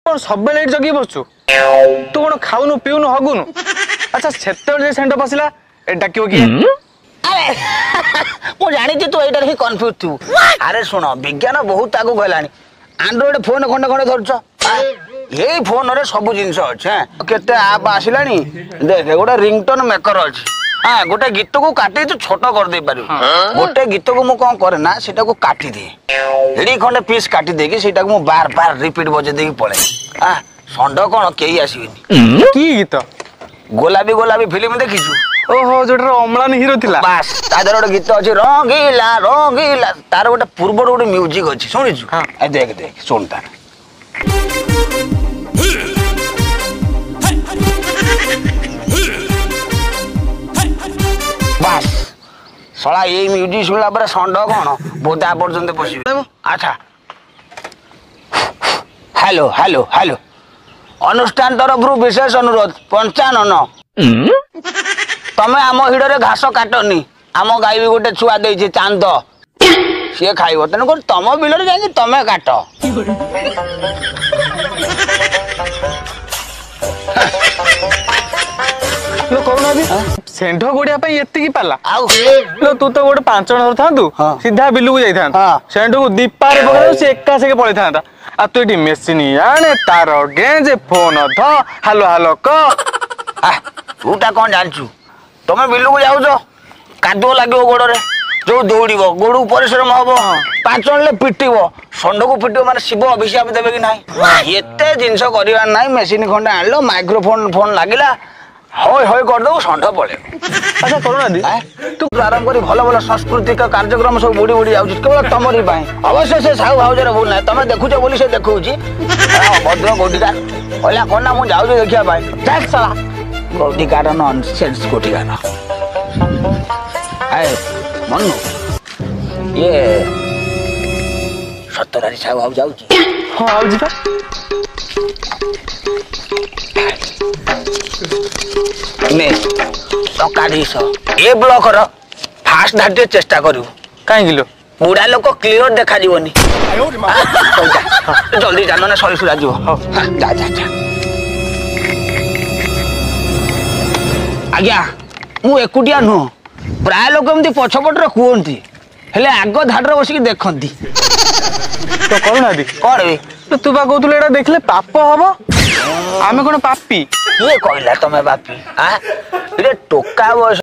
कौन सब लाइट जगी बसु तू कौन खाऊनु पीऊनु हगुनु अच्छा सेते सेंटर पसिला ए डाकियो कि अरे मु जानी तू एटार ही कंफ्यूज थू अरे सुन विज्ञान बहुत आगु गलानी एंड्रॉइड फोन खंडे खंडे धरछ यही फोन रे सब जिनस अच्छे केते आप आसिलानी देख गोटे रिंगटोन मेकर अछि हाँ गोटे गीत को काटी तू छोट कर दे पारू गोटे गीत को मु कौन करे ना सेटा को काटी दे एडी खंडे पीस काटी दे कि सेटा को मु बार बार रिपीट बजे दे पळे हां संड कोन केही आसीबिनी की गीत गोलाबी गोलाबी फिल्म देखिछु ओहो जोटर अम्लान हीरो थिला बस तादर गोटे गीत अछि रंगीला रंगीला तार गोटे पूर्व गोटे म्यूजिक अछि सुनिछु हां ए देख देख सुनता बस सला ये म्यूजिक सुनला पर संड कोन बोदा पर्यंत पसिबे अच्छा हेलो हेलो हेलो अनुष्ठान तरफ विशेष अनुरोध 55 तमे आम हिडरे घास काटनी आम गाई भी गोटे छुआ देछि चांद सी खाइब तेणु कर तम बिलरे जाई तमे काट लो कोना भी सेंढ गोडिया पई एत्ती की पाला आउ लो तू तो गोटे 5 जण थांतु सीधा बिलु को जाई थांत सेंढ को दीपारे पकड़ से एका से पळे थांता आ तू एटी मेसिन आने तार गेंजे फोन ध हालो हालो क तूटा कौन जानचु तमे बिलु को जाउछो कादो लागो गोडरे जो दौड़िबो गोडू परिश्रम हबो 5 जण ले पिटिबो संड को पिटिबो माने शिव अभिशाप देबे कि नाही एते जिंस करिवा नाही मेसिन खंडे आनलो माइक्रोफोन फोन लागिला होय होय कर दो संड पळे अच्छा करूना दी तू प्रारंभ करी भलो भलो सांस्कृतिक कार्यक्रम सब बुडी बुडी आउछ केवल तमरी बाई अवश्य से साहू भाउजर भूल नाही तमे देखुछो बोली से देखौची भद्र गोडिका ओला कोना मु जाउछ देखिया भाई देख साला गोडिका र नॉनसेंस गोडिका न आए मन्नू ये सत्तरारी साहू भाउ जाउछ हां आउछ का ने सकाडीस ए ब्लॉक र फास्ट धाटे चेष्टा करू काई किलो बुढ़ा लोक क्लियर देखा जीवनी जल्दी जानो ना सरी सुरा जीव जा जा जा आज्ञा मु एकुटिया नु प्राय लोक एमती पछपट रे कुहंती हेले आगो धाडर बसिक देखंती तो करूना दी कोन बे तो तू बा कहतुले एटा देखले पाप हबो आमे कोन पापी ये कहला तमे बापी हां रे टोका बस